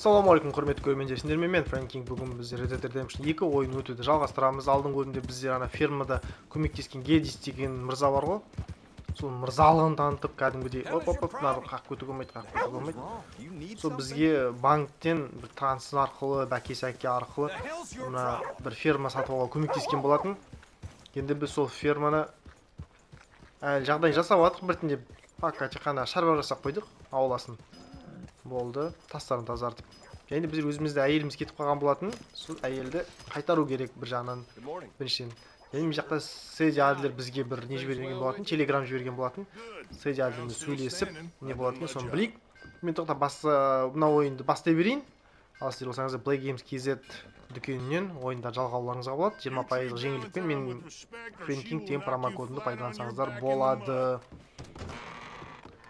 Ассалаумағалейкум, құрметті көрермендер, сіздермен мен FRIENDKING. Бүгін біз Red Dead Redemption 2 ойын өтуді жалғастырамыз. Алдыңғы ойында бізде ана фермада көмектескен Гедис деген мырза бар ғой. Сол мырзалығын танытып, кәдімгідей мынаны қақып өтуге болмайды. Сол бізге банктен бір трансфер арқылы, бәке-сәке арқылы мына бір ферма сатып алуға көмектескен болатын. Енді біз сол ферманы жағдай жасап жатырмық біртіндеп. Пока тек қана шаруа жасап қойдық, ауласын. Болды, тастарын тазартып. Және біз өзімізде әйеліміз кетіп қалған болатын. Сол әйелді қайтару керек бір жағынан. Біріншіден. Және мен жақта сейдиаділер бізге бір не жіберген болатын, телеграм жіберген болатын. Сейдиаділермен сөйлесіп, не болатын, соны білейік. Мен тоқта мына ойынды бастай берейін. Ал сіздер болсаңыздар PlayGames.kz дүкенінен ойындар жалға алуларыңызға болады. 20% жеңілдікпен мен FRIENDKING деген промокодымды пайдалансаңыздар болады.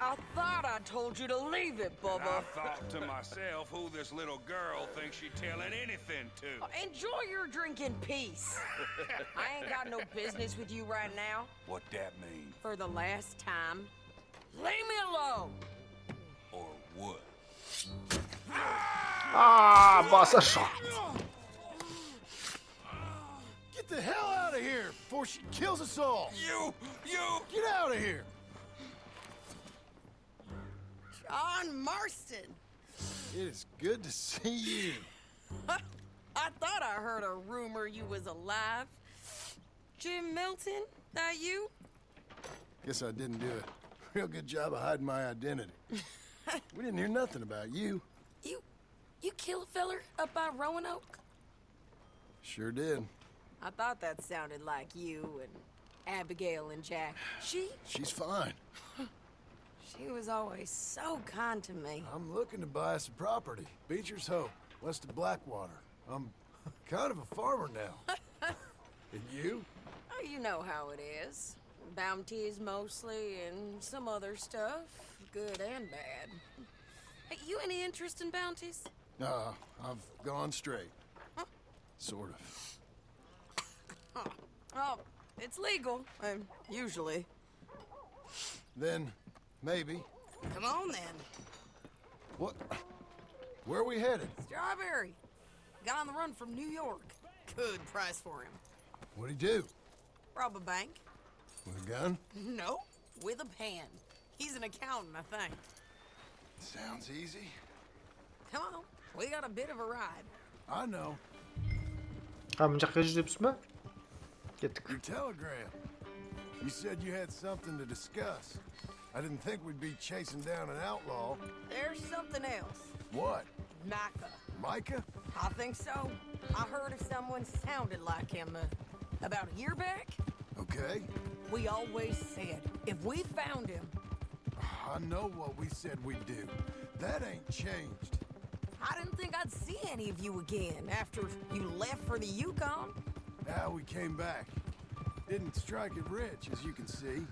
I thought I told you to leave it, Bubba. I thought to myself who this little girl thinks she's telling anything to. Enjoy your drink in peace. I ain't got no business with you right now. What that mean? For the last time, leave me alone. Or what? Басып. Get the hell out of here before she kills us all. You! Get out of here. John Marston. It is good to see you. I thought I heard a rumor you was alive. Jim Milton, that you? Guess I didn't do a real good job of hiding my identity. We didn't hear nothing about you. You kill a feller up by Roanoke? Sure did. I thought that sounded like you and Abigail and Jack. She's fine. She was always so kind to me. I'm looking to buy some property. Beecher's Hope, west of Blackwater. I'm kind of a farmer now. And you? Oh, you know how it is. Bounties mostly, and some other stuff, good and bad. Hey, you any interest in bounties? No, I've gone straight. Huh? Sort of. Oh, it's legal, usually. Then, maybe. Come on, then. What? Where are we headed? Strawberry. Got on the run from New York. Good price for him. What'd he do? Rob a bank? With a gun? No, with a pen. He's an accountant, I think. Sounds easy. Come on, we got a bit of a ride. I know. Мына жаққа жүріпсіз бе? Кеттік. Your telegram. You said you had something to discuss. I didn't think we'd be chasing down an outlaw. There's something else. What? Micah. Micah? I think so. I heard of someone sounded like him about a year back. Okay. We always said if we found him. I know what we said we'd do. That ain't changed. I didn't think I'd see any of you again after you left for the Yukon. Now we came back. Didn't strike it rich, as you can see.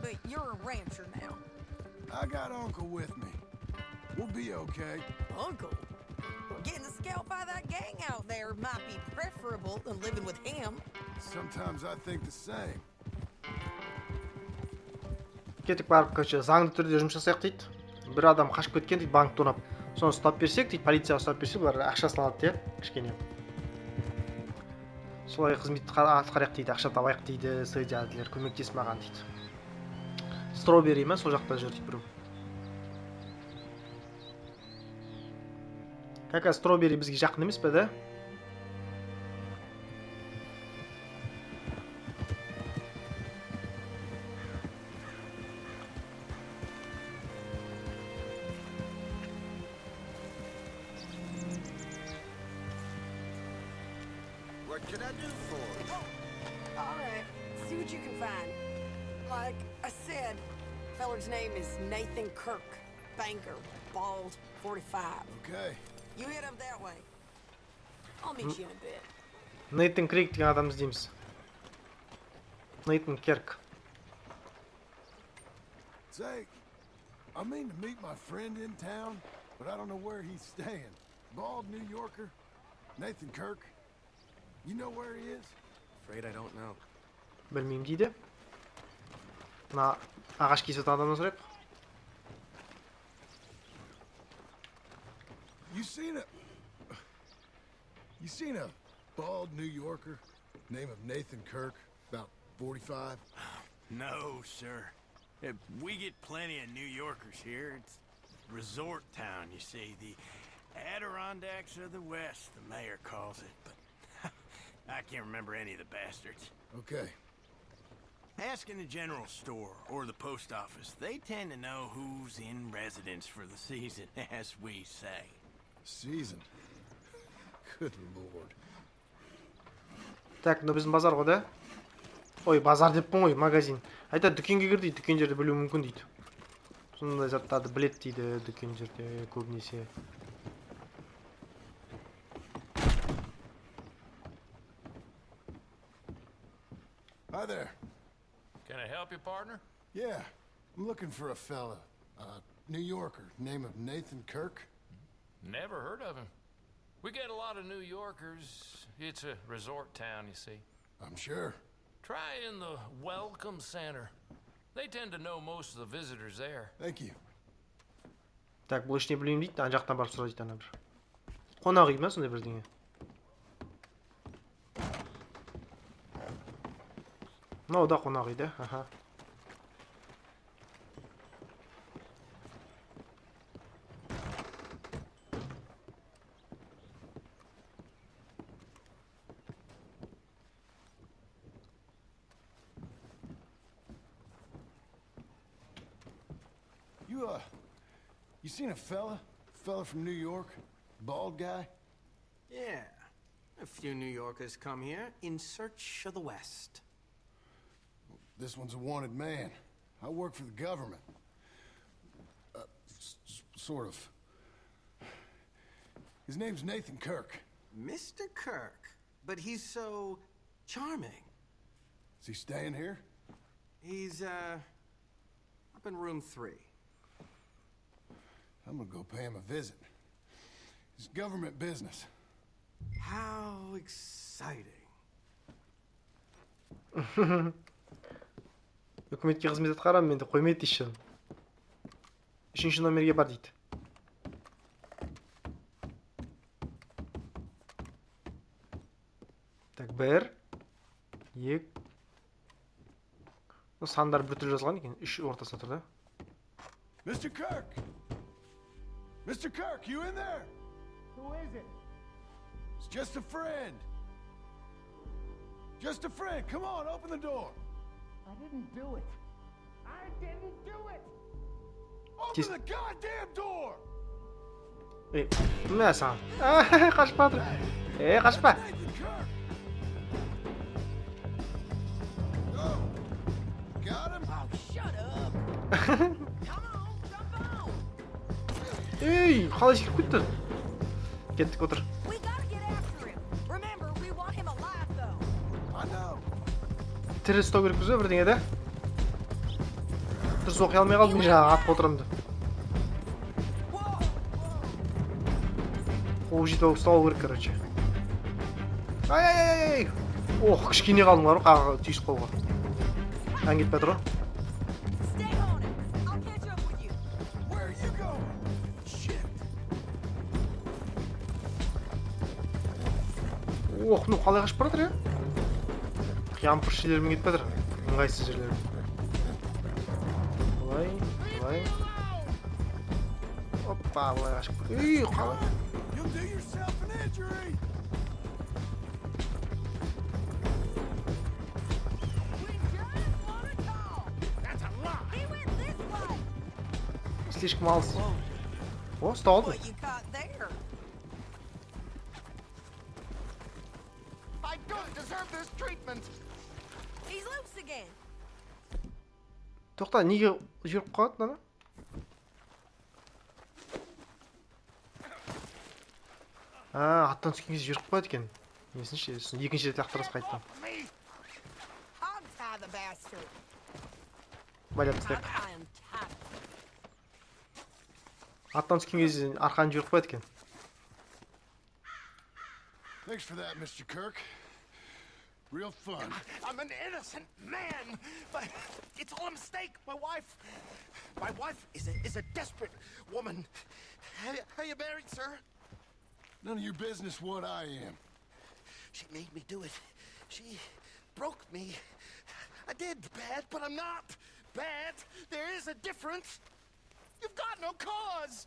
But you're a rancher now. I got Uncle with me. We'll be okay. Uncle? Getting scalped by that gang out there might be preferable than living with him. Sometimes I think the same. Кеттік барып, заңды түрде жұмыс жасайық дейді. Бір адам қашып кеткен дейді, банк тонап. Соны ұстап берсек дейді, полицияға ұстап берсек, олар ақшасын алады дейді, кішкене. Солай қызметті атқарайық дейді, ақша табайық дейді, сейдиаділер көмектес маған дейді. Стробери ма, сол жақта жүр дейді бірім. Кака стробери бізге жақын емес пе, да? What can I do for you? All right, see what you can find. Like I said, feller's name is Nathan Kirk, banker, bald, 45. Okay. You head up that way. I'll meet you in a bit. Нейтан Крик деген адам іздейміз. Нейтан Керк. Say, I mean to meet my friend in town, but I don't know where he's staying. Bald New Yorker, Nathan Kirk. You know where he is? Afraid I don't know. Білмеймін дейді. Мына ағаш кесетін адамнан сұрайық. You seen a bald New Yorker, name of Nathan Kirk, about 45? No, sir. We get plenty of New Yorkers here. It's resort town, you see. The Adirondacks of the West, the mayor calls it. But I can't remember any of the bastards. Okay. Ask in the general store or the post office. They tend to know who's in residence for the season, as we say. Season. Good lord. Так, мына біздің базар ғой да? Ой, базар деппін ғой, магазин. Айтады, дүкенге кір дейді, дүкен жерде білуі мүмкін дейді. Сондай заттарды білет дейді, дүкен жерде көбінесе. Hi there. Can I help you, partner? Yeah, I'm looking for a fella. New Yorker, name of Nathan Kirk. Never heard of him. We get a lot of New Yorkers. It's a resort town, you see. I'm sure. Try in the Welcome Center. They tend to know most of the visitors there. Thank you. Так, бұл ішіне білмеймін дейді, ана жақтан барып сұра дейді ана бір. Қонақ үй ма сондай бірдеңе? Мынау да қонақ үй да, аха. You seen a fella? Fella from New York? Bald guy? Yeah. A few New Yorkers come here in search of the West. This one's a wanted man. I work for the government. Sort of. His name's Nathan Kirk. Mr. Kirk? But he's so charming. Is he staying here? He's, up in room 3. I'm gonna go pay him a visit. It's government business. How exciting. Үкіметке қызмет атқарамын, менде қоймайды дейші. 3-ші номерге бар дейді. Так, 1, 2. Сандар бір түрлі жазған екен, 3 ортасында тұр да. Mr. Kirk! Mr. Kirk, you in there? Who is it? It's just a friend. Just a friend. Come on, open the door. I didn't do it. I didn't do it. Open the goddamn door. Mə sən? Qaçmadır. Qaçma. Nathan Kirk. Go. Got him? Oh, shut up. Come on, jump on. Ey, қалай шекіп кетті? Кеттік отыр. We gotta get after him. Remember, we want him alive, though. I know. Тірі ұстау керек бізде бірдеңе де. Дұрыс оқи алмай қалдым, жаңа атып отырымды. Қуып жетіп алып ұстау керек, короче. Ай-ай-ай-ай! Ох, кішкене қалдыңдар ғой, түйісіп қалуға. Ән кетпей тұр ғой. Stay on it. I'll catch up with you. Where are you going? Shit. Ох, ну қалай қашып баратыр, я? Қиямпыр шелермен кетпей тұр. Ыңғайсыз жерлермен. Былай. Опа, былай қашып бар. Ей, қалай? You'll do yourself an injury. We just want to talk. That's a lie. He went this way. Слишком алыс. О, ұстау алдым. What you caught there? I don't deserve this treatment. He's loose again. Тоқта, неге жүріп қалады, нана? Аттан түскен кезде жүріп қалады екен. Несінші, екінші рет лақтырыс қайттым. Hog-tie the bastard. Байлап тастайық. I am tired. Аттан түскен кезде арқаны жүріп қалады екен. Thanks for that, Mr. Kirk. Real fun. I'm an innocent man, but it's all a mistake. My wife is a desperate woman. Are you married, sir? None of your business what I am. She made me do it. She broke me. I did bad, but I'm not bad. There is a difference. You've got no cause.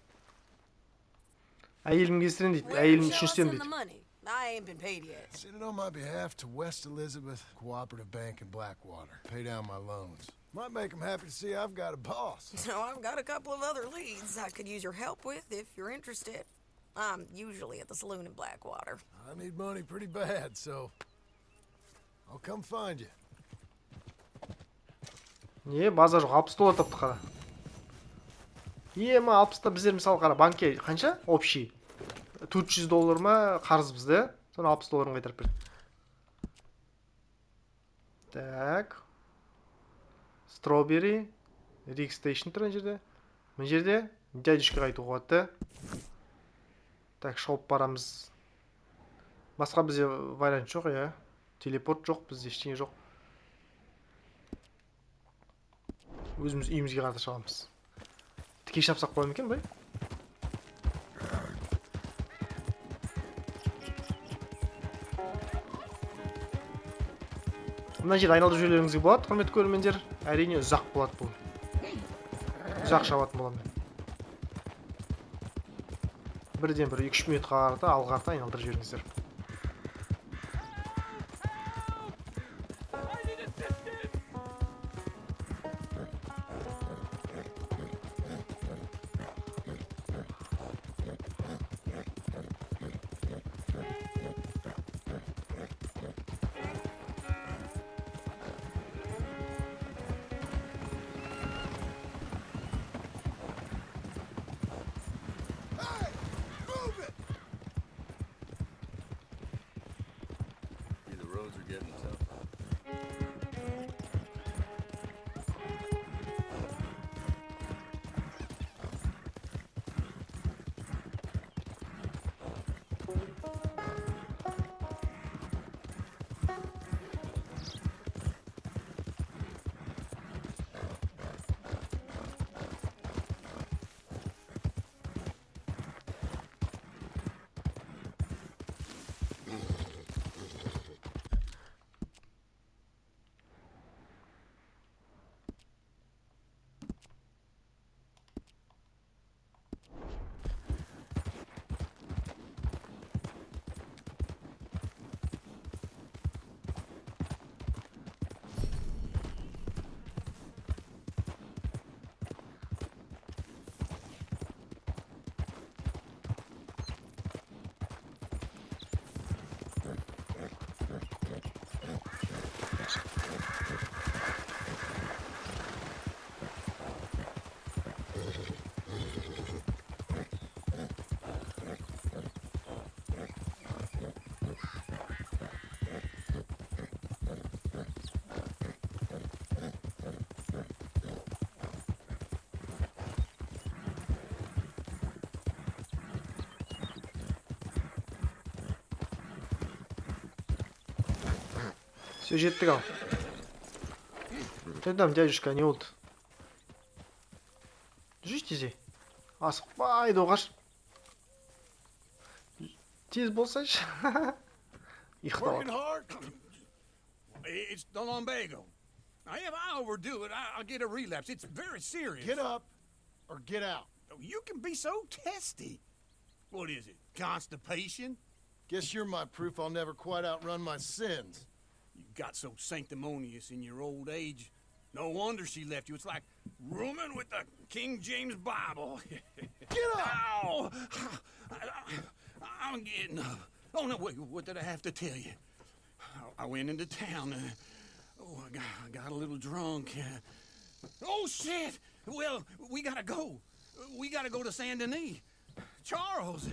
Әйелім кесірін дейді. Where Әйелім show us үшіншісін in the дейді. money? I ain't been paid yet. Send it on my behalf to West Elizabeth Cooperative Bank in Blackwater. Pay down my loans. Might make them happy to see I've got a boss. So I've got a couple of other leads I could use your help with if you're interested. I'm usually at the saloon in Blackwater. I need money pretty bad, so I'll come find you. Не, база жоқ, 60 доллар тапты қара. Ма 60-та біздер мысалы қара банкке қанша? Общий. 400 доллар ма қарыз бізде. Соны 60 долларын қайтарып берді. Так. Strawberry. Рик Station тұр жерде. Мына жерде дядюшка қайтуға болады. Так, шауып барамыз. Басқа бізде вариант жоқ, я. Телепорт жоқ, бізде ештеңе жоқ. Өзіміз үйімізге қарата шығамыз. Тіке шапсақ қойым екен, бай? Мына жер айналдырып жіберулеріңізге болады, құрметті көрермендер. Әрине ұзақ болады бұл. Ұзақ шабатын боламын. Бірден бір 2-3 минутқа қарата, алға қарата айналдырып жіберіңіздер. Все, жеттік ал. Қайдам, дядюшка, не болды? Жүрші тезе. Асықпайды оғаш. Тез болсайшы. Working hard? It's the lumbago. If I overdo it, I'll get a relapse. It's very serious. Get up or get out. You can be so testy. What is it? Constipation? Guess you're my proof I'll never quite outrun my sins. You got so sanctimonious in your old age. No wonder she left you. It's like rooming with the King James Bible. Get up! Ow! I'm getting up. Oh, no, wait, what did I have to tell you? I went into town. I got a little drunk. Oh, shit! Well, we gotta go. We gotta go to Saint Denis. Charles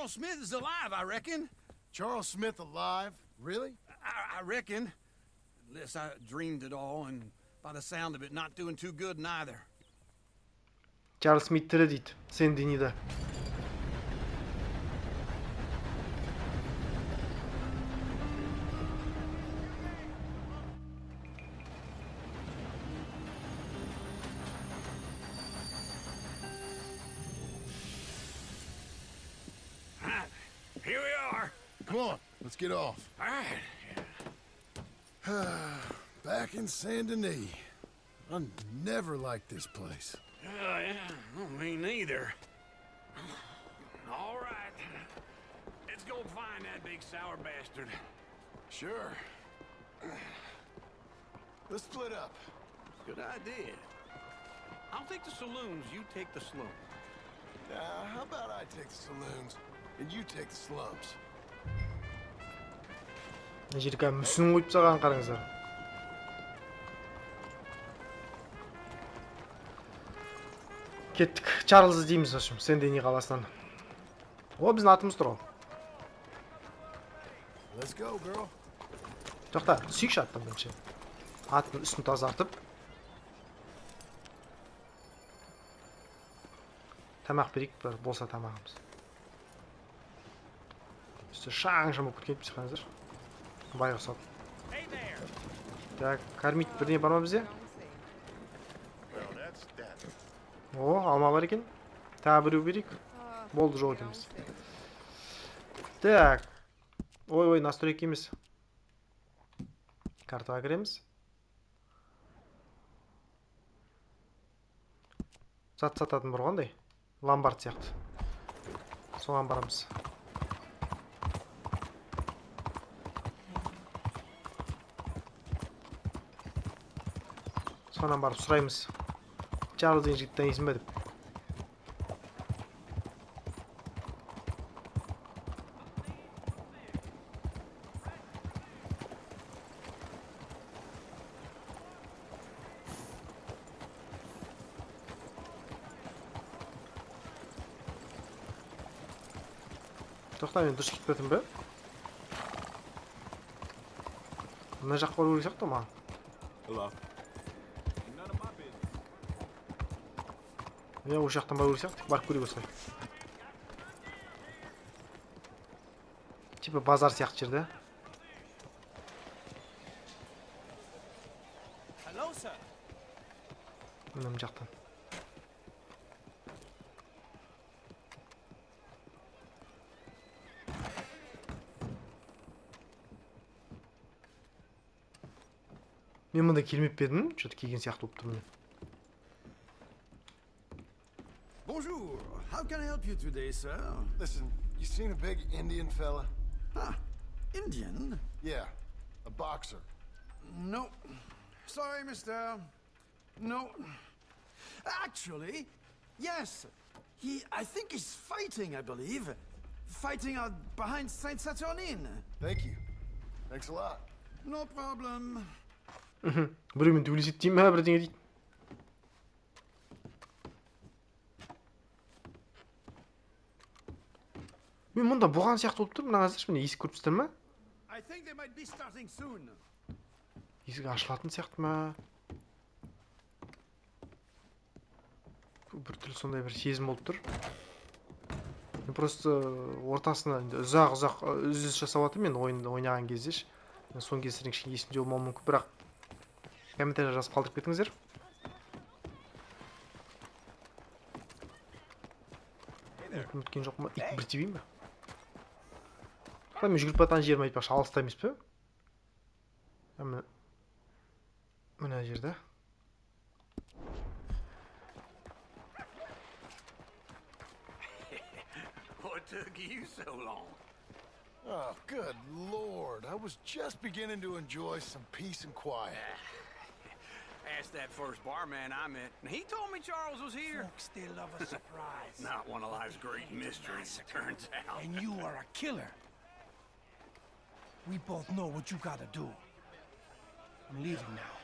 Smith is alive, I reckon. Charles Smith alive? Really? I reckon. Unless I dreamed it all, and by the sound of it, not doing too good neither. Чарльз Смит тірі дейді, Сен-Денида. Come on, let's get off. All right. Back in Saint Denis. I never liked this place. Yeah, well, me neither. All right. Let's go find that big sour bastard. Sure. Let's split up. Good idea. I'll take the saloons, you take the slums. How about I take the saloons and you take the slums? мына жерге мүсін қойып тастаған қараңыздар. Кеттік. Чарльз іздейміз ашым. Сен-Дени қаласынан. О, біздің атымыз тұр ғой. Let's go, girl. Жоқта, сүйікші аттан бірінші. Аттың үстін тазартып. Тамақ берейік, бір болса тамағымыз. Үсті шаң-шаң болып кеткен психаныздар. Бай ұқсап. Так, кормить бірдеңе бар ма бізде? О, алма бар екен. Тағы біреу берейік. Болды, жоқ екенбіз. Так. Ой, настройки емес. Картаға кіреміз. Зат сататын бір қандай? Ломбард сияқты. Соған барамыз. Соған барып сұраймыз. Чарльз деген жігіттен есім бе деп. Тоқта, мен дұрыс кетіп кетім бе? Мына жаққа бару керек сияқты ма? Осы жақтан бару керек сияқты, барып көрейік осылай. Типа базар сияқты жерде. Мына жақтан. Мен мұнда келмеп бедім, что-то келген сияқты болып тұрмын. Bonjour. How can I help you today, sir? Listen, you seen a big Indian fella? Huh. Indian? Yeah, a boxer. No. Sorry, mister. No. Actually, yes. I think he's fighting, I believe. Fighting out behind Saint Saturnin. Thank you. Thanks a lot. No problem. Біреумен төбелеседі дейін ма, бірдеңе дейді. Мен мұнда бұған сияқты болып тұр, мына қазір міне есік көріп тұрсыздар ма? Есік ашылатын сияқты ма? Бір түрлі сондай бір сезім болып тұр. Мен просто ортасына ұзақ үзіліс жасап жатырмын мен ойынды ойнаған кезде. Соңғы кездердің кішкене есімде болмауы мүмкін, бірақ комментария жазып қалдырып кетіңіздер. Үміткен жоқ ма? Ит бір тебейін ба? Мен жүгіріп батқан жерім айтпақшы, алыста емес пе? Мына жерде. What took you so long? Oh, good Lord. I was just beginning to enjoy some peace and quiet. Asked that first barman I met, and he told me Charles was here. Folks, they love a surprise. Not one of life's great mysteries, it turns out. And you are a killer. We both know what you gotta do. I'm leaving now.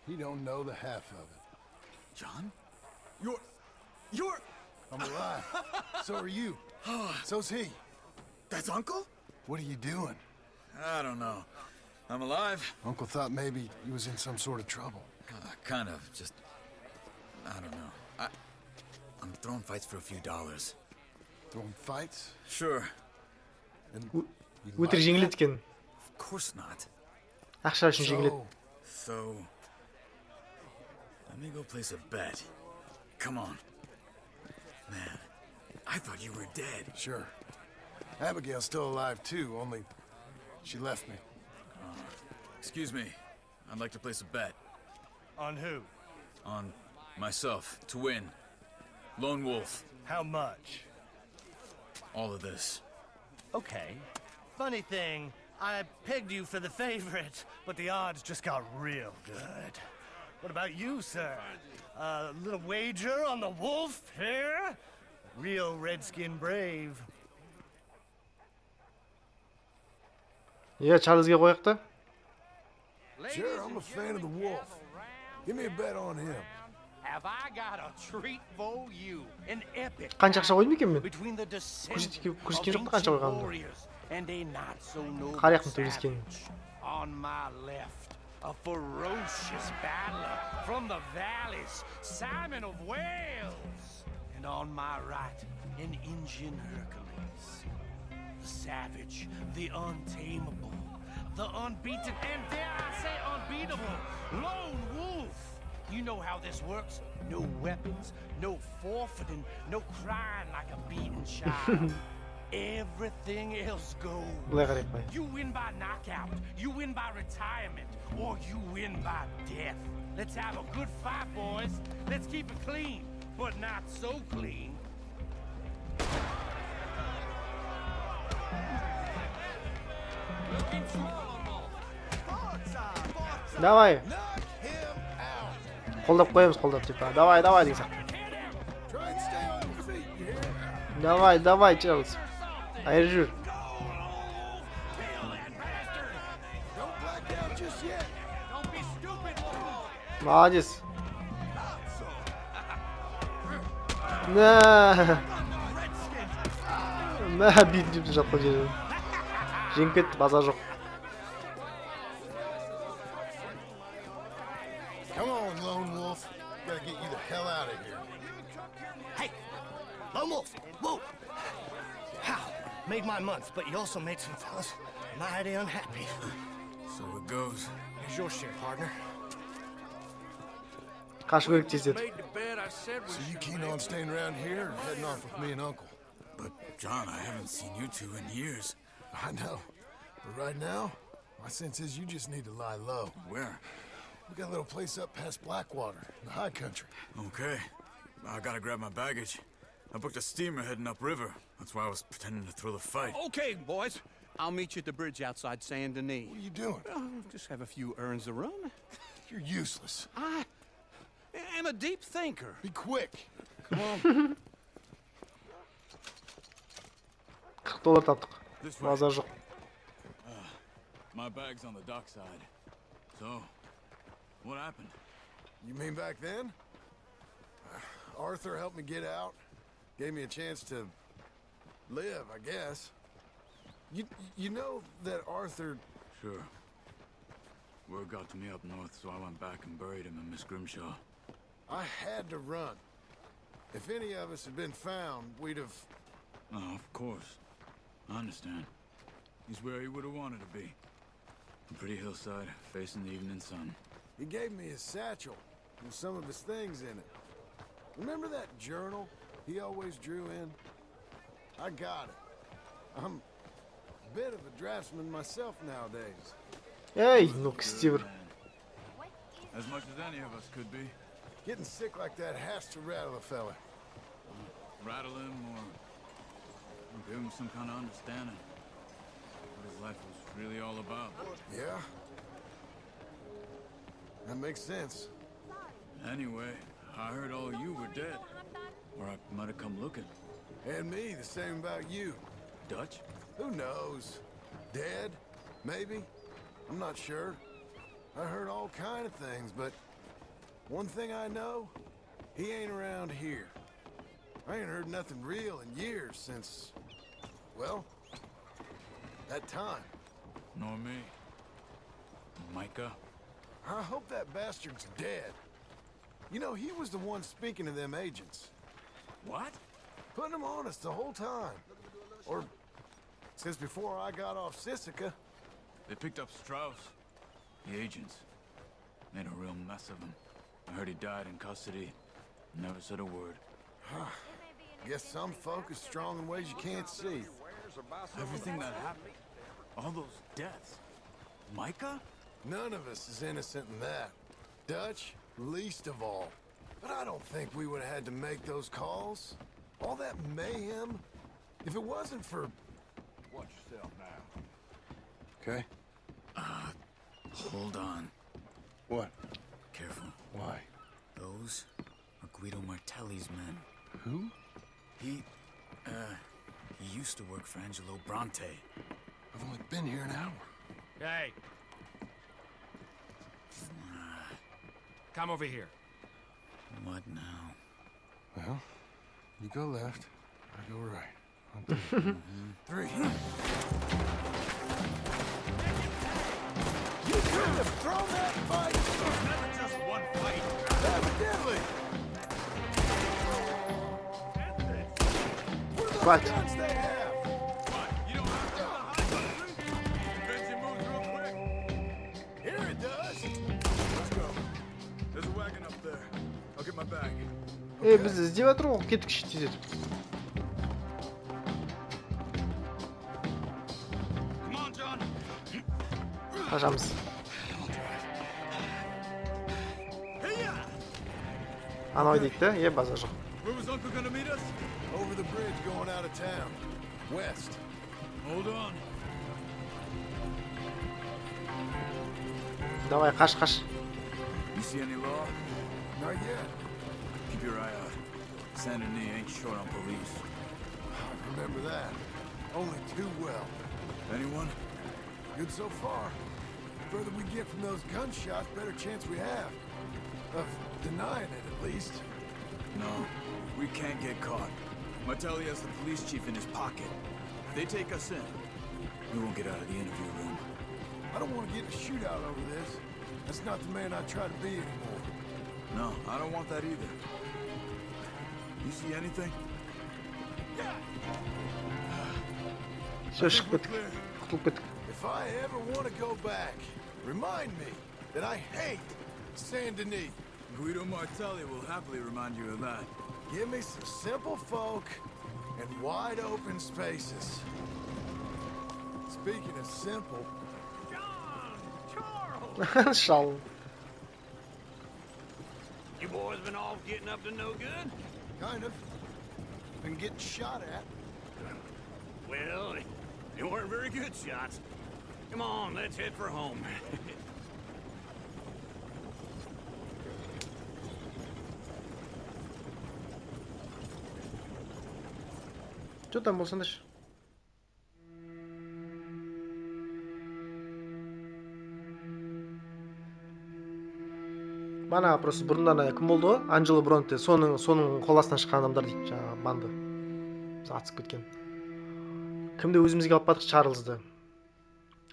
He don't know the half of it. John? You're... I'm alive. So are you. So's he. That's Uncle? What are you doing? I don't know. I'm alive. Uncle thought maybe he was in some sort of trouble. Kind of. Just... I don't know. I'm throwing fights for a few dollars. Throwing fights? Sure. And Өтірік жеңіледі екен. Of course not. Ақша үшін жеңіледі. So... Let me go place a bet. Come on. Man, I thought you were dead. Sure. Abigail's still alive too, only she left me. Excuse me. I'd like to place a bet. On who? On myself, to win. Lone Wolf. How much? All of this. Okay. Funny thing, I pegged you for the favorite, but the odds just got real good. What about you, sir? A little wager on the wolf here? Real redskin brave. Иә, Чарльзге қояқ та. Sure, I'm a fan of the wolf. Give me a bet on him. Have I got a treat for you? An epic Қанша ақша қойдым екен мен? between the descendants көрсеткен жоқ та қанша қойғанымды. and a not so noble Қараяқтың төбелескенін. On my left, a ferocious battler from the valleys, Simon of Wales. And on my right, an Indian Hercules. The savage, the untamable, the unbeaten, and dare I say unbeatable, Lone Wolf. You know how this works. No weapons, no forfeiting, no crying like a beaten child. Everything else goes. Былай қарайық қой. You win by knockout, you win by retirement, or you win by death. Let's have a good fight, boys. Let's keep it clean, but not so clean. Looking strong. Давай. Қолдап қоямыз, қолдап типа. Давай, давай деген сияқты. Try and stay on your feet, you hear? Давай, давай, Чарльз. Айыр жүр. Don't black out just yet. Don't be stupid, Lord. Молодец. На. На, бүйтіп жатқан жері. Жеңіп кетті, базар жоқ. Come on, Lone Wolf. Gotta get you the hell out of here. Hey, Lone Wolf, whoa. How? Made my month, but you also made some fellas mighty unhappy. So it goes. Here's your share, partner. Қашу керек тездетіп. Made the bet I said we So you keen on staying around here or heading off with me and Uncle? But, John, I haven't seen you two in years. I know. But right now, my sense is you just need to lie low. Where? We got a little place up past Blackwater, in the high country. Okay. I gotta grab my baggage. I booked a steamer heading upriver. That's why I was pretending to throw the fight. Okay, boys. I'll meet you at the bridge outside Saint Denis. What are you doing? Just have a few errands to run. You're useless. I am a deep thinker. Be quick. Come on. $40 таптық. This way. Базар жоқ. My bag's on the dockside. So, what happened? You mean back then? Arthur helped me get out. Gave me a chance to live, I guess. You know that Arthur... Sure. Word got to me up north, so I went back and buried him in Miss Grimshaw. I had to run. If any of us had been found, we'd have... Oh, of course. I understand. He's where he would have wanted to be. A pretty hillside, facing the evening sun. He gave me his satchel with some of his things in it. Remember that journal he always drew in? I got it. I'm a bit of a draftsman myself nowadays. Ей, ну кісте бір. As much as any of us could be. Getting sick like that has to rattle a fella. Rattle him or give him some kind of understanding. What his life was really all about. Yeah? That makes sense. Anyway, I heard all you were dead. Or I might have come looking. And me, the same about you. Dutch? Who knows? Dead? Maybe? I'm not sure. I heard all kind of things, but one thing I know, he ain't around here. I ain't heard nothing real in years since, well, that time. Nor me. Micah? I hope that bastard's dead. You know, he was the one speaking to them agents. What? Putting them on us the whole time. Or since before I got off Sisika. They picked up Strauss. The agents. Made a real mess of him. I heard he died in custody. Never said a word. Guess some folk is strong in ways you can't see. years or buy some Everything that happened, all those deaths. Micah? None of us is innocent in that. Dutch, least of all. But I don't think we would have had to make those calls. All that mayhem. If it wasn't for... Watch yourself now. Okay. Hold on. What? Careful. Why? Those are Guido Martelli's men. Who? He used to work for Angelo Bronte. I've only been here an hour. Hey. Come over here. What now? Well, you go left, I go right. On three. Three. You couldn't have thrown that fight! Never just one fight. Evidently! What are those Right. guns they have? What? You don't have to hide behind Benji moves real quick. Here it does! Let's go. There's a wagon up there. I'll get my bag. Біз іздеп жатыр ғой, кетікші тездетіп. Come on, John. Қажамыз. Анау дейді да, базар жоқ. Where was Uncle gonna meet us? Over the bridge going out of town. West. Hold on. Давай, қаш. You see any law? Not yet. Keep your eye out. Saint Denis ain't short on police. I remember that. Only too well. Anyone? Good so far. The further we get from those gunshots, better chance we have. Of denying it, at least. No, we can't get caught. Martelli has the police chief in his pocket. If they take us in, we won't get out of the interview room. I don't want to get in a shootout over this. That's not the man I try to be anymore. No, I don't want that either. You see anything? Все, шығып кеттік. Құтылып кеттік. If I ever want to go back, remind me that I hate Saint Denis. Guido Martelli will happily remind you of that. Give me some simple folk and wide open spaces. Speaking of simple, Шал. You boys been off getting up to no good? kind of, been getting shot at. Well, they weren't very good shots. Come on, let's head for home. Что там болсаңдаршы? Бана просто бұрындан кім болды ғой? Анджело Бронте, соның қол астынан шыққан адамдар дейді, жаңағы банды. Біз атысып кеткен. Кімді өзімізге алып бардық? Чарльзды.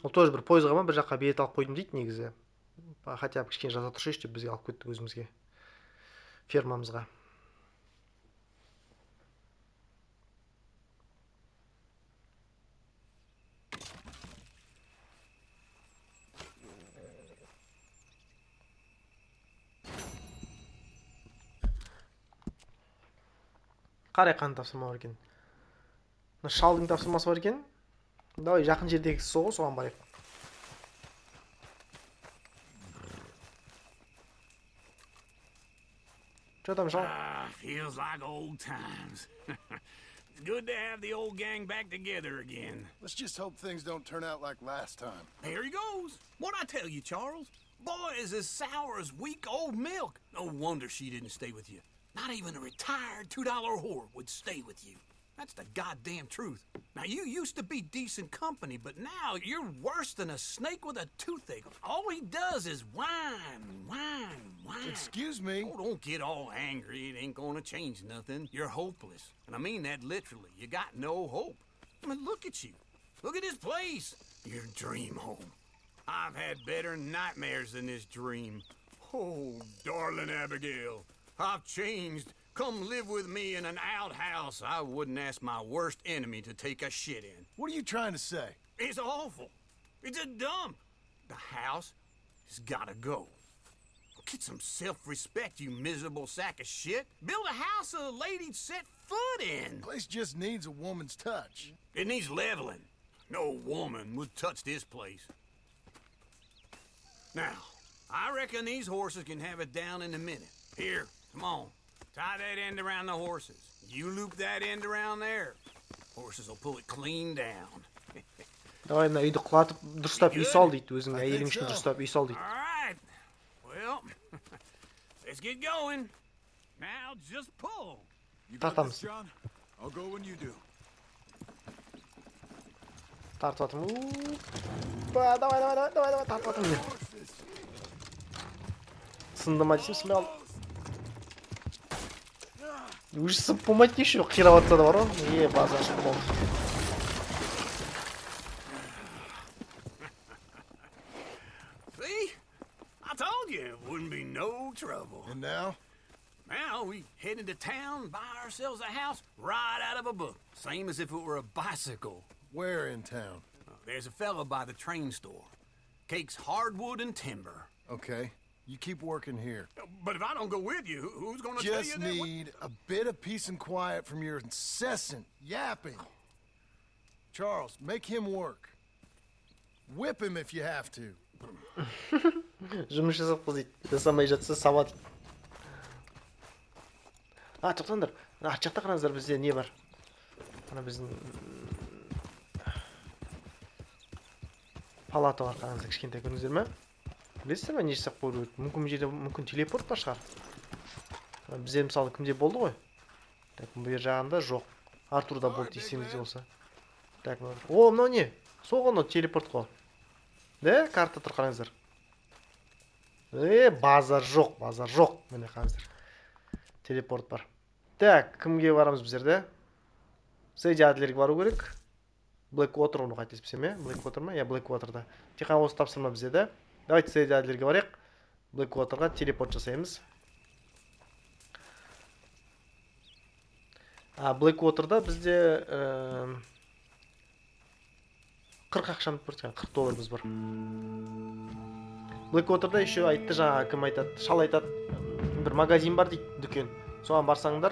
Ол тоже бір пойызға ма, бір жаққа билет алып қойдым дейді негізі. Хотя бы кішкене жаза тұрсайшы деп бізге алып кетті өзімізге. Фермамызға. Қарай қаны тапсырма бар екен. Шалдың тапсырмасы бар екен. Давай жақын жердегі соғы, соған барайық. Что там, шал? Feels like old times. It's good to have the old gang back together again. Let's just hope things don't turn out like last time. There he goes. What'd I tell you, Charles? Boy is as sour as week-old milk. No wonder she didn't stay with you. Not even a retired $2 whore would stay with you. That's the goddamn truth. Now, you used to be decent company, but now you're worse than a snake with a toothache. All he does is whine. Excuse me? Oh, don't get all angry. It ain't gonna change nothing. You're hopeless. And I mean that literally. You got no hope. I mean, look at you. Look at this place. Your dream home. I've had better nightmares than this dream. Oh, darling Abigail. I've changed. Come live with me in an outhouse I wouldn't ask my worst enemy to take a shit in. What are you trying to say? It's awful. It's a dump. The house has gotta go. get some self-respect, you miserable sack of shit. Build a house a lady'd set foot in. Place just needs a woman's touch. It needs leveling. No woman would touch this place. Now, I reckon these horses can have it down in a minute. Here, come on. Tie that end around the horses. You loop that end around there. Horses will pull it clean down. Давай мына үйді құлатып дұрыстап үй сал дейді. Өзің әйелің үшін дұрыстап үй сал дейді. All right. Well, let's get going. Now just pull. You got Тартамыз. this, John? I'll go when you do. Тартып жатырмын. Давай, тартып жатырмын. Сынды ма десем сынбай қалды. Уже сып болмайды еще қирап жатса да бар ғой. Базар ашық болды. See? I told you it wouldn't be no trouble. And now? Now we head into town, buy ourselves a house right out of a book. Same as if it were a bicycle. Where in town? There's a fella by the train store. Cakes hardwood and timber. Okay. You keep working here. But if I don't go with you, who's gonna tell you Just that? need a bit of peace and quiet from your incessant yapping. Charles, make him work. Whip him if you have to. Жұмыс жасап қыз дейді. Жасамай жатса саба дейді. Тоқтаңдар. Арт жақта қараңыздар, бізде не бар? Ана біздің палата бар, қараңыздар, кішкентай көрдіңіздер ме? Білесіздер ме не жасап қою керек? Мүмкін жерде мүмкін телепорт бар шығар. Бізде мысалы кімде болды ғой? Так, бұл жағында жоқ. Артурда болды есіңізде болса. Так, о, мынау не? Сол ғой телепорт қой. Да, карта тұр қараңыздар. Базар жоқ. Міне қараңыздар. Телепорт бар. Так, кімге барамыз біздер де? Сейдядлерге бару керек. Blackwater оны қайтеспесем, Blackwater ма? Blackwater'да. Тек қана осы тапсырма бізде де. Давайте сейдядлерге барайық. Blackwater'ға телепорт жасаймыз. Blackwater'да бізде 40 ақшамыз бар, $40 бар. Blackwater'да еще айтты, жаңа кім айтады, шал айтады, бір магазин бар дейді, дүкен. Соған барсаңдар,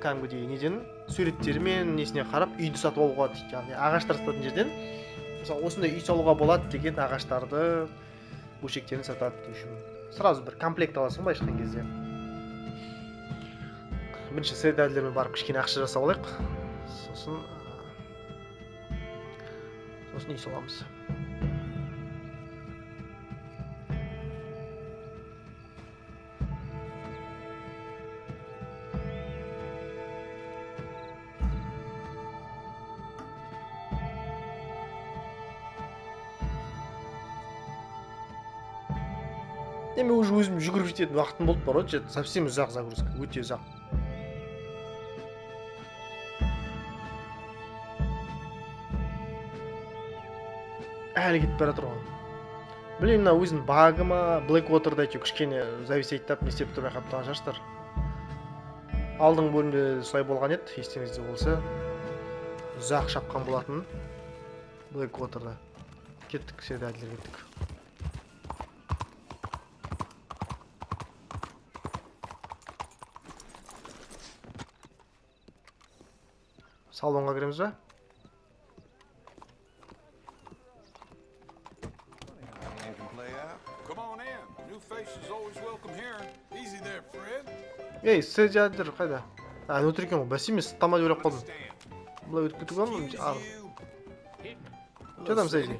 кәдімгідей неден суреттермен несіне қарап үйді сатып алуға дейді, яғни ағаштар сататын жерден. Мысалы, осындай үй салуға болады деген ағаштарды, бөлшектерін сатады үшін. Сразу бір комплект аласың ба ешқан кезде. Бірінші сейдәлермен барып кішкене ақша жасап алайық. Сосын үй саламыз. Мен уже өзім жүгіріп жететін уақытым болып бар ғой, совсем ұзақ загрузка, өте ұзақ. Әлі кетіп бара тұр ғой. Білмеймін, мына өзінің багы ма, Blackwater'да әйтеуір кішкене зависейттап не істеп тұрмай қалып тұрған шығарсыздар. Алдыңғы бөлімде солай болған еді, естеріңізде болса. Ұзақ шапқан болатын Blackwater'да. Кеттік, сейдәлер кеттік. Салонға кіреміз бе? Ей, сейдәлер қайда? Өтір екен ғой, бәс емес, тамад өліп қалдым. Бұлай өтіп кетіп қалмын? Жадам сейді.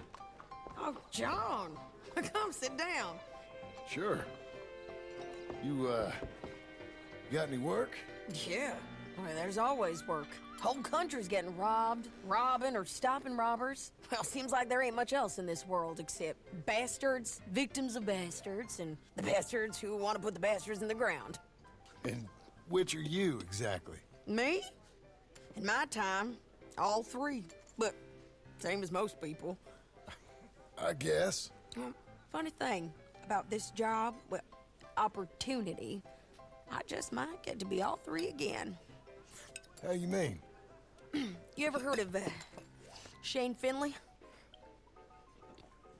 Oh, John, come sit down. Sure. You got any work? Yeah, well, there's always work. Whole country's getting robbed, robbing, or stopping robbers. Well, seems like there ain't much else in this world except bastards, victims of bastards, and the bastards who want to put the bastards in the ground. And which are you, exactly? Me? In my time, all three. But same as most people. I guess. Well, funny thing about this job, well, opportunity, I just might get to be all three again. How you mean? You ever heard of Shane Finley?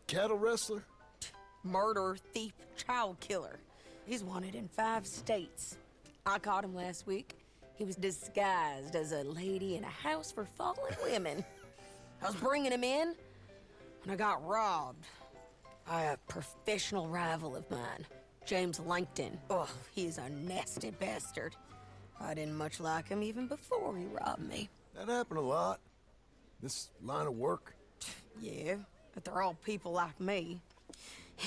Cattle wrestler? Murderer, thief, child killer. He's wanted in 5 states. I caught him last week. He was disguised as a lady in a house for fallen women. I was bringing him in, and I got robbed by a professional rival of mine, James Langton. Oh, he's a nasty bastard. I didn't much like him even before he robbed me. That happened a lot. This line of work. Yeah, but they're all people like me.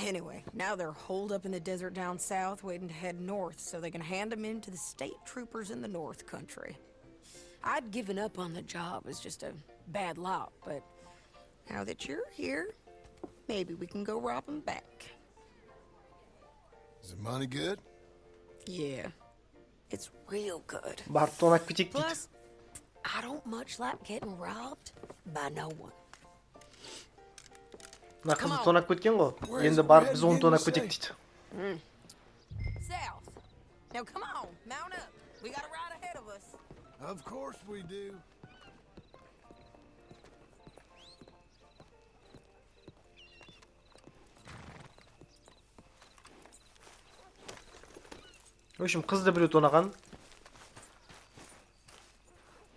Anyway, now they're holed up in the desert down south, waiting to head north so they can hand them in to the state troopers in the north country. I'd given up on the job as just a bad lot, but now that you're here, maybe we can go rob them back. Is the money good? Yeah, it's real good. Барып тонап кетейік дейді. Plus, I don't much like getting robbed by no one. Мына қызды тонап кеткен ғой. Енді барып біз оны тонап кетейік дейді. South. Now come on, mount up. We got a ride ahead of us. Of course we do. В общем, қызды біреу тонаған.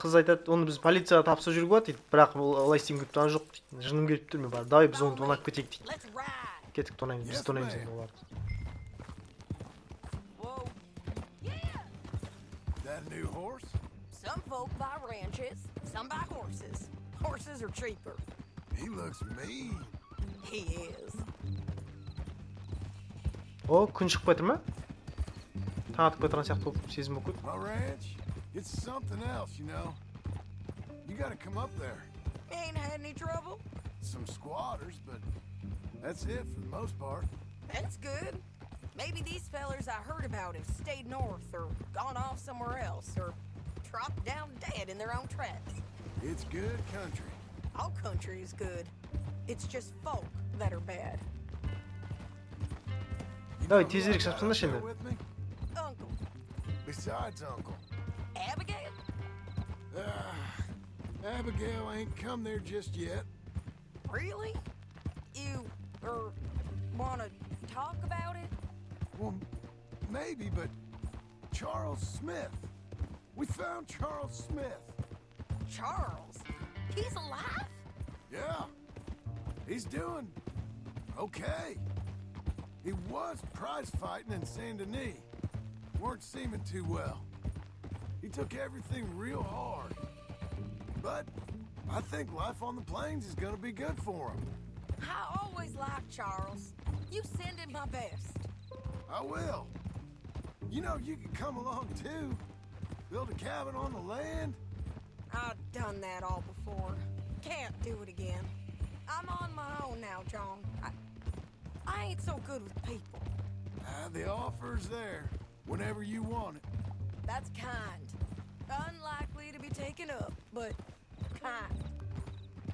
Қыз айтады, оны біз полицияға тапсырып жүруге болады дейді. Бірақ олай істеймін деп тұрған жоқ дейді. Жыным келіп тұр мен бар. Давай біз оны тонап кетейік дейді. Кеттік тонаймыз, біз тонаймыз енді оларды. That new horse? Some folk buy ranches, some buy horses. Horses are cheaper. He looks mean. He is. О, күн шығып кетір ме? Таң атып кетірген сияқты болып сезім өкіт. My ranch? It's something else, you know. You gotta come up there. Ain't had any trouble? Some squatters, but that's it for the most part. That's good. Maybe these fellers I heard about have stayed north or gone off somewhere else or dropped down dead in their own tracks. It's good country. All country is good. It's just folk that are bad. Давай, тезірек шапсыншы енді. Uncle. Besides Uncle. Abigail? Abigail ain't come there just yet. Really? You, wanna talk about it? Well, maybe, but Charles Smith. We found Charles Smith. Charles? He's alive? Yeah. He's doing okay. He was prize fighting in Saint Denis. Weren't seeming too well. He took everything real hard. But I think life on the plains is gonna be good for him. I always liked Charles. You send him my best. I will. You know, you can come along too. Build a cabin on the land. I've done that all before. Can't do it again. I'm on my own now, John. I ain't so good with people. The offer's there, whenever you want it. That's kind. Unlikely to be taken up, but kind.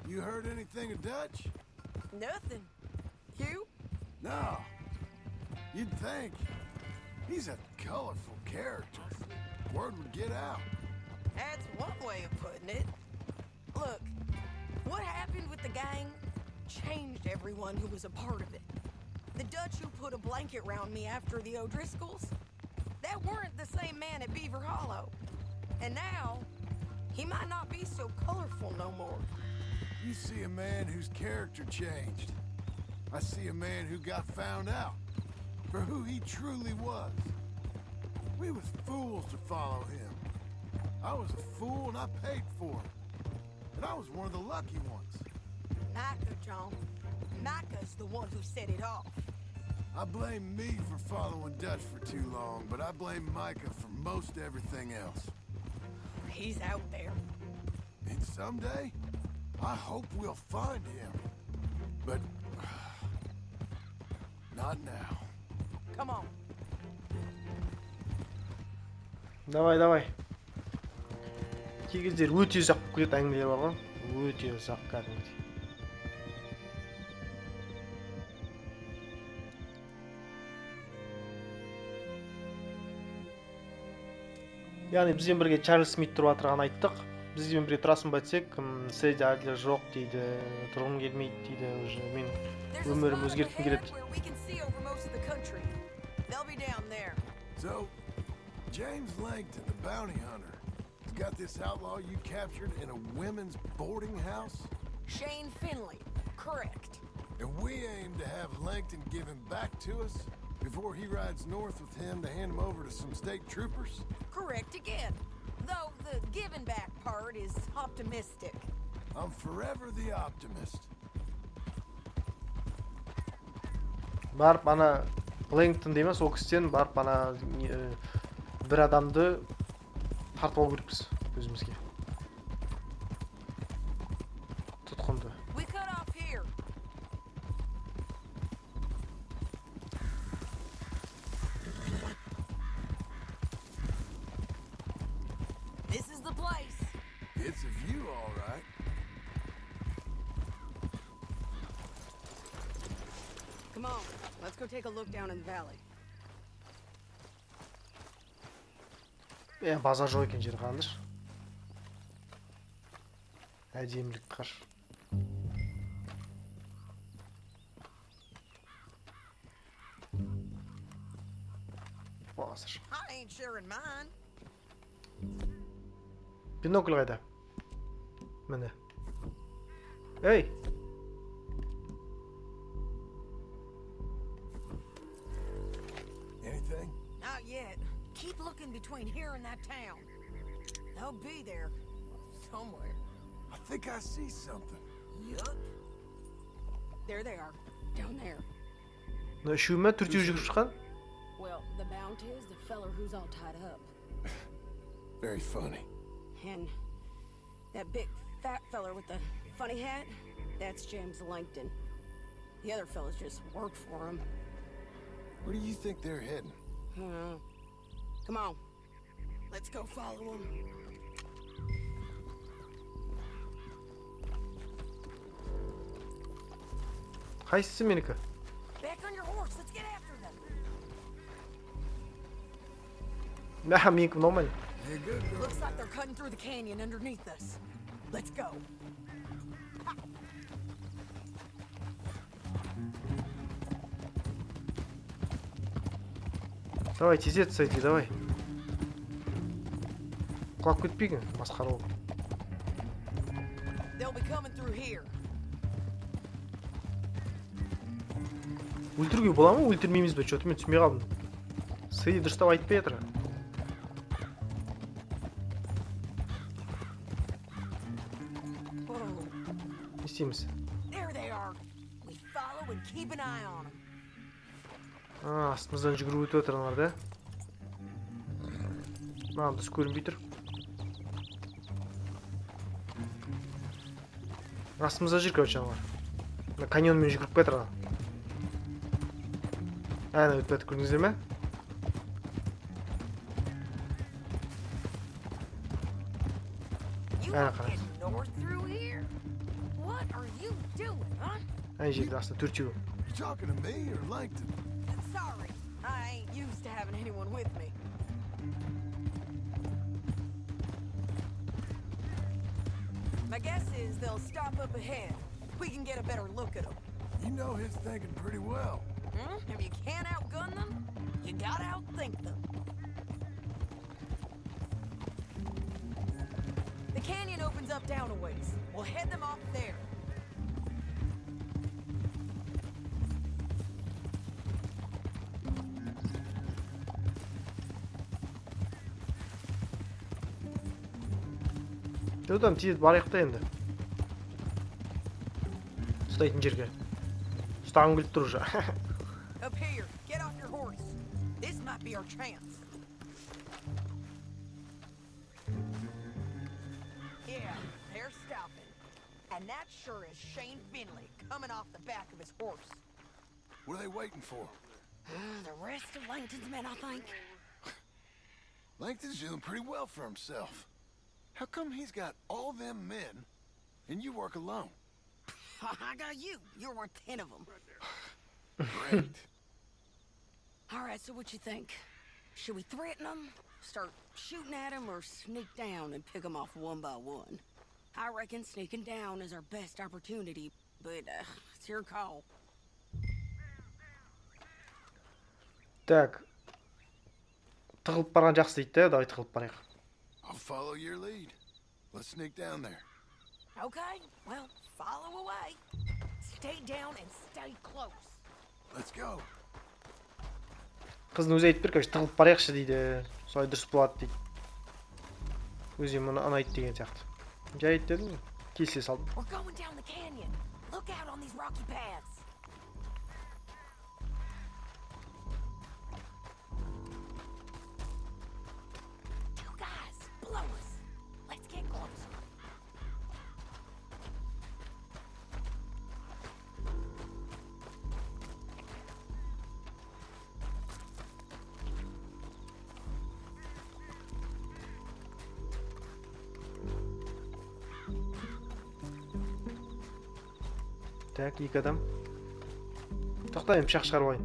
You heard anything of Dutch? Nothing. You? No. You'd think. He's a colorful character. Word would get out. That's one way of putting it. Look, what happened with the gang changed everyone who was a part of it. The Dutch who put a blanket round me after the O'Driscolls, that weren't the same man at Beaver Hollow. And now, he might not be so colorful no more. You see a man whose character changed. I see a man who got found out for who he truly was. We was fools to follow him. I was a fool and I paid for it. And I was one of the lucky ones. Micah, John. Micah's the one who set it off. I blame me for following Dutch for too long, but I blame Micah for most everything else. He's out there. And someday, I hope we'll find him. But not now. Come on. Давай. Кей кездері өте ұзақ болып кетеді әңгімелер бар ғой. Өте ұзақ кәдімгідей. Яғни бізбен бірге Чарльз Смит тұрып жатырғанын айттық. Бізбен бірге тұрасың ба десек, Сэдди Адлер жоқ дейді, тұрғым келмейді дейді, уже мен өмірім өзгерткім келеді. They'll be down there. So, James Langton, the bounty hunter, has got this outlaw you captured in a women's boarding house? Shane Finley. Correct. And we aim to have Langton give him back to us before he rides north with him to hand him over to some state troopers? Correct again. Though the giving back part is optimistic. I'm forever the optimist. Барып ана Лэнгтон деймін, сол кісіден барып ана бір адамды тартып алу керекпіз өзімізге. Тұтқынды. We cut off here. This is the place. It's a view, all right. Come on, let's go take a look down in the valley. Базар жоқ екен жер қандыр. Әдемілік қар. Базар. I ain't sharing mine. Бинокль қайда? Міне. Ей! Anything? Not yet. Keep looking between here and that town. They'll be there somewhere. I think I see something. Yup. There they are, down there. Мына үшеу ме төртеу жүгіріп шыққан? Well, the Mount is the feller who's all tied up. Very funny. And that big fat feller with the funny hat, that's James Langton. The other fellas just worked for him. Where do you think they're heading? Come on. Let's go follow him. Қайсысы менікі? Back on your horse, let's get after them. Менікі нормально. Yeah, good girl. Looks like they're cutting through the canyon underneath us. Let's go. Давай, тезет сойди, давай. Құлап кетпейін, масқара ол. They'll be coming through here. Өлтіруге бола ма? Өлтірмейміз бе? Что-то мен түсінбей қалдым. Сыйы дұрыстап айтпай жатыр. Не істейміз? There they are. We follow and keep an eye on them. Астымыздан жүгіріп өтіп отырғандар да. Маған дұрыс көрінбей тұр. Астымызда жүр, короче, аналар. Каньонмен жүгіріп кетір. Әне өтіп өтіп көрдіңіздер ме? You Әне want to қараңыз. get north through here? What are you doing, huh? Әне жерде астында төртеу. You talking to me or Langton? Sorry, I ain't used to having anyone with me. My guess is they'll stop up ahead. We can get a better look at them. You know his thinking pretty well. If you can't outgun them, you gotta outthink them. The canyon opens up down a ways. We'll head them off there. Одан тез барайық та енді. Ұстайтын жерге. Ұстағым келіп тұр уже. Up here, get off your horse. This might be our chance. Yeah, they're stopping. And that sure is Shane Finley coming off the back of his horse. What are they waiting for? The rest of Langton's men, I think. Langton's doing pretty well for himself. How come he's got all them men and you work alone? I got you. You're worth 10 of them. Great. All right, so what you think? Should we threaten them, start shooting at them, or sneak down and pick them off one by one? I reckon sneaking down is our best opportunity, but it's your call. Так. Тығылып барған жақсы дейді да, давай тығылып барайық. I'll follow your lead. Let's sneak down there. Okay, well, follow away. Stay down and stay close. Let's go. Қыздың өзі айтып бер, короче, тығылып барайықшы дейді. Солай дұрыс болады дейді. Өзім мұны ұнайды деген сияқты. Жай айт дедім, келісе салдым. We're going down the canyon. Look out on these rocky paths. Two guys below us. Let's get close. Так, екі адам. Тоқта, мен пышақ шығарып алайын.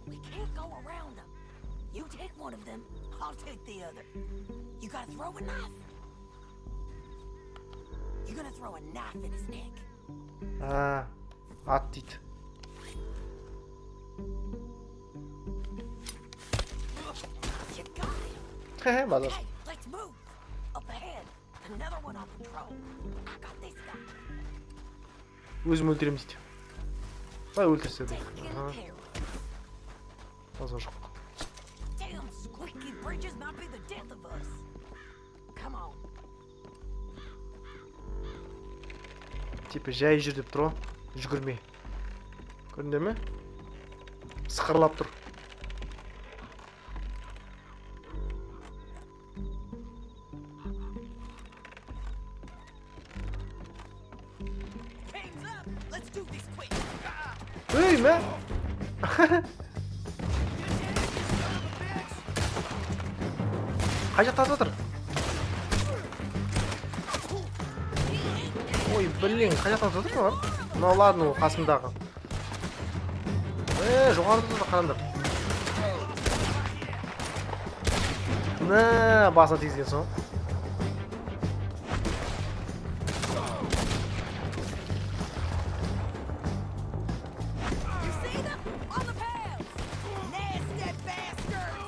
We can't go around them. You take one of them, I'll take the other. You gotta throw a knife. You're gonna throw a knife in his neck. Ат дейді. You got him. Хе-хе, базар. Okay, let's move. Up ahead, another one on patrol. I got this guy. Өзім өлтіреміз дейді. Бай өлтірсе дейді. Taken care of. Базар жоқ. Damn squeaky bridges might be the death of us. Come on. Типа жай жүр деп тұр, жүгірме. Көрінді ме? Сықырлап тұр. Hands up. Let's do this quick. Ей, ме? Қай жақта жатыр? Ой, блин, қай жақта жатыр бар? Ну ладно, ол қасымдағы. Жоғарыда да қараңдар. На, басына тигізген соң. You see them? On the paths. Nasty bastards.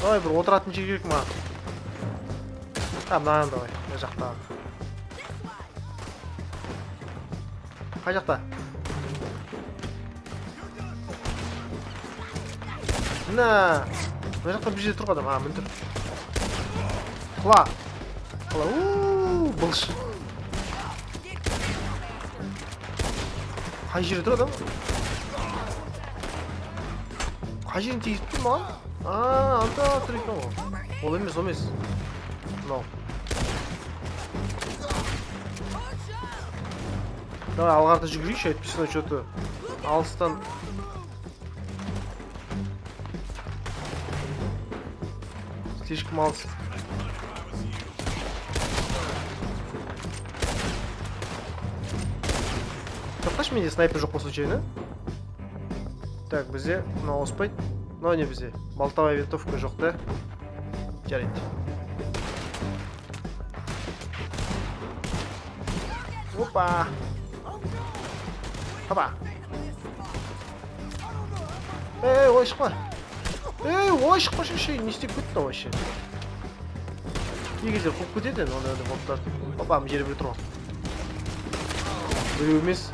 Ой, бір отыратын жер керек ма? Мынаны давай, мына жақта. Қай жақта? Мына жақта бір жерде тұрып адам. Мін тұр. Құла. Құла. Бұлш. Қай жерде тұр адам? Қай жерін тегізіп тұр маған? Анда тұр екен ғой. Ол емес, ол емес. Мынау. Давай алғарда жүгірейікші, әйтпесе что-то алыстан. Слишком алыс. Тоқташы, менде снайпер жоқ болса случайно. Так, бізде мынау ауыспайды. Мынау не бізде? Болтовая винтовка жоқ та. Жарайды. Опа! Опа! Ой, шықпа! Ой, шықпашы ше, не істеп кетті вообще? Кей кездер қуып кетеді, онда болттар. Опа, мына жерде біреу тұр ғой. Біреу емес.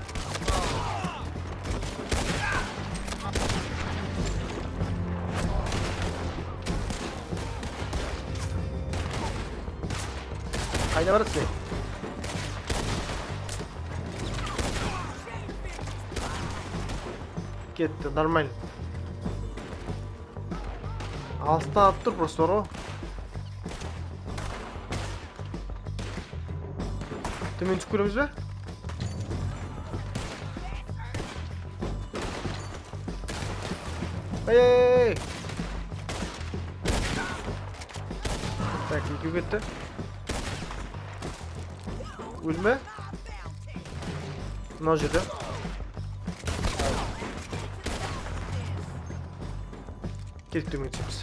Қайда барасың? Кетті, нормально. Алыстан атып тұр просто ғой. Төмен түсіп көреміз бе? Ей! Так, екеу кетті. Өлме? Мынау жерде. Келіп төмен түсеміз.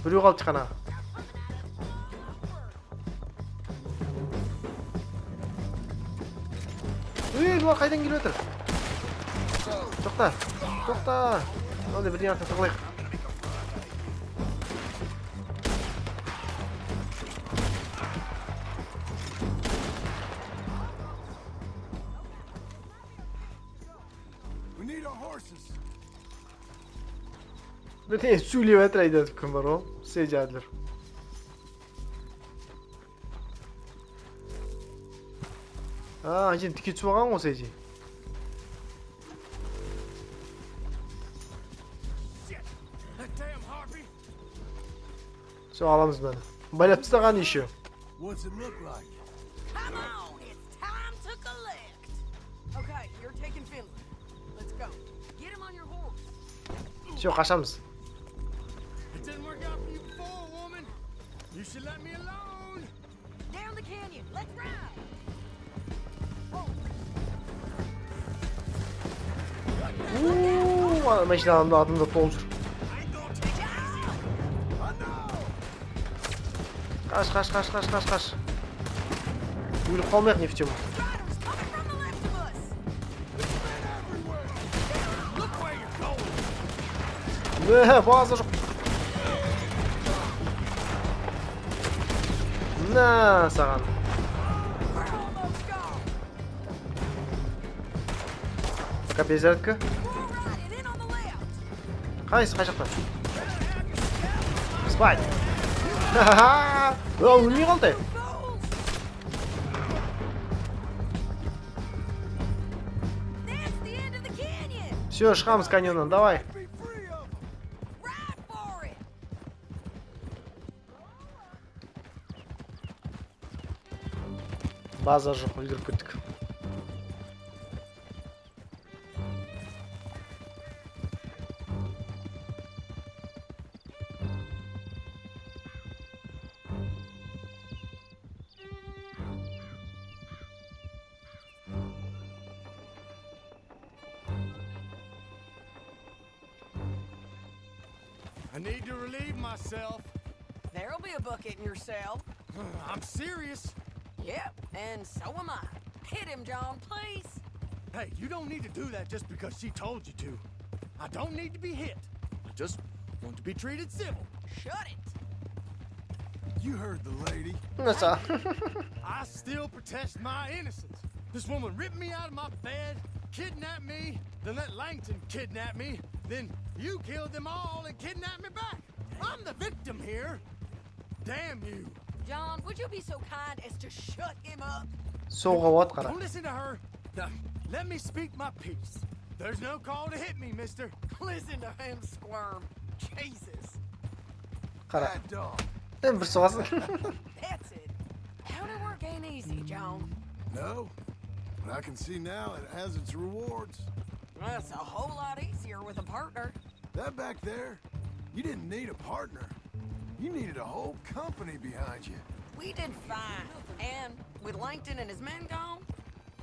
Біреу қалды қана. Бұлар қайдан келіп отыр? Тоқта. Тоқта. Мынандай бірден артына тығылайық. We need our horses. Бірден сөйлеп жатыр айтады кім бар ол? Сейжадыр. Сен тіке түсіп алған ғой Сейжи. Все, аламыз бәні. Байлап тастаған еще. What's it look like? Come on, it's time to collect. Okay, you're taking Finland. Let's go. Get him on your horse. Все, қашамыз. It didn't work out for you before, woman. You should let me alone. Down the canyon. Let's ride. Машинаның атында толып жүр. Қаш. Өліп қалмайық не в тему. База жоқ. На, саған. Пока перезарядка. Қайсы, қай жақтан? Спать. Ха-ха-ха. Өлмей қалды. Все, шығамыз каньоннан, давай. База жоқ, үлгеріп кеттік. I need to relieve myself. There'll be a bucket in your cell. I'm serious. Yep, and so am I. Hit him, John, please. Hey, you don't need to do that just because she told you to. I don't need to be hit. I just want to be treated civil. Shut it. You heard the lady. Nasıl? I still protest my innocence. This woman ripped me out of my bed, kidnapped me, then let Langton kidnap me, then you killed them all and kidnapped me back. I'm the victim here. Damn you. John, would you be so kind as to shut him up? Соуға от қара. Don't listen to her. Now, let me speak my piece. There's no call to hit me, mister. Listen to him squirm. Jesus. Қара. Bad dog. Бір соғасын. That's it. Counter work ain't easy, John. No, but I can see now it has its rewards. That's a whole lot easier with a partner. That back there, you didn't need a partner. You needed a whole company behind you. We did fine. And with Langton and his men gone,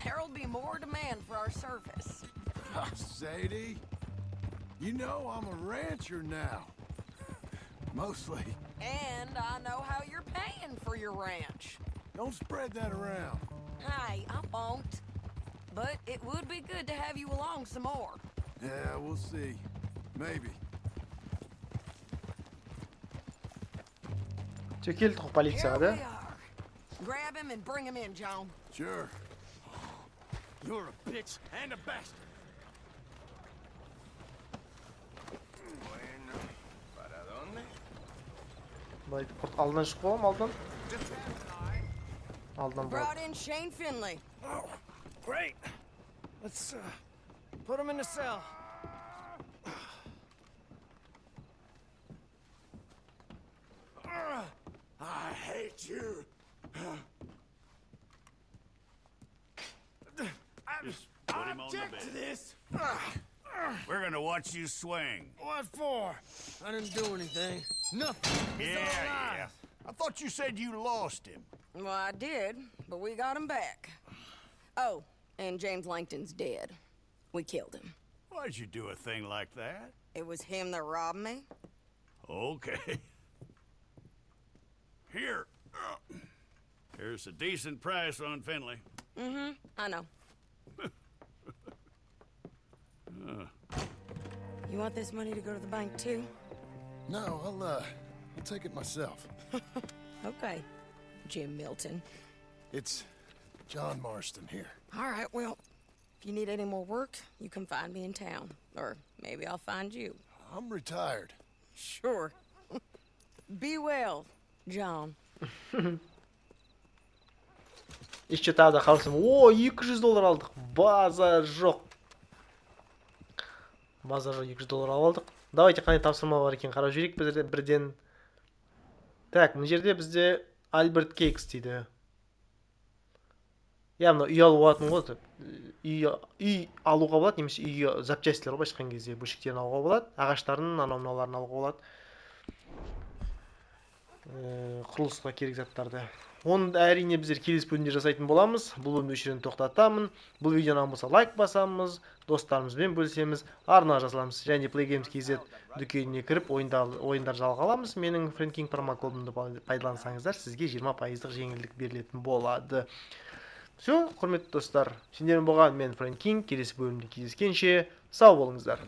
there'll be more demand for our service. Sadie, you know I'm a rancher now. Mostly. And I know how you're paying for your ranch. Don't spread that around. Hey, I won't. But it would be good to have you along some more. Yeah, we'll see. Maybe. Келдік қой полицияға, Here да? we are. Grab him and bring him in, John. Sure. You're a bitch and a bastard. Алдынан шығып қоғам, алдынан. Алдынан Brought in Shane Finley. Oh, great. Let's put him in the cell. I hate you. I object to this. We're gonna watch you swing. What for? I didn't do anything. Nothing. He's all alive. I thought you said you lost him. Well, I did, but we got him back. Oh, and James Langton's dead. We killed him. Why'd you do a thing like that? It was him that robbed me. Okay. Here. Here's a decent price on Finley. I know. You want this money to go to the bank too? No, I'll take it myself. Okay, Jim Milton. It's John Marston here. All right, well, if you need any more work, you can find me in town. Or maybe I'll find you. I'm retired. Sure. Be well, John. Еще тағы да қалсым. О, $200 алдық. Базар жоқ. Базар жоқ, $200 алдық. Давайте қандай тапсырма бар екен қарап жіберейік бірден. Так, мына жерде бізде Альберт Кейкс дейді. Яғни үй алуға болатын ғой. Үй алуға болады, немесе үй запчастилер ғой, ашқан кезде бөлшектерін алуға болады. Ағаштарын, анау-мынауларын алуға болады. Құрылысқа керек заттарды. Оны әрине біздер келесі бөлімде жасайтын боламыз. Бұл бөлімді осы жерден тоқтатамын. Бұл видеоны ұнаған болса лайк басамыз, достарымызбен бөлісеміз, Арнаға жазыламыз. және PlayGames.kz дүкеніне кіріп ойындар жалға аламыз. Менің FRIENDKING промокодымды пайдалансаңыздар, сізге 20% жеңілдік берілетін болады. Все, құрметті достар, сендермен болған мен FRIENDKING. Келесі бөлімде кездескенше сау болыңыздар.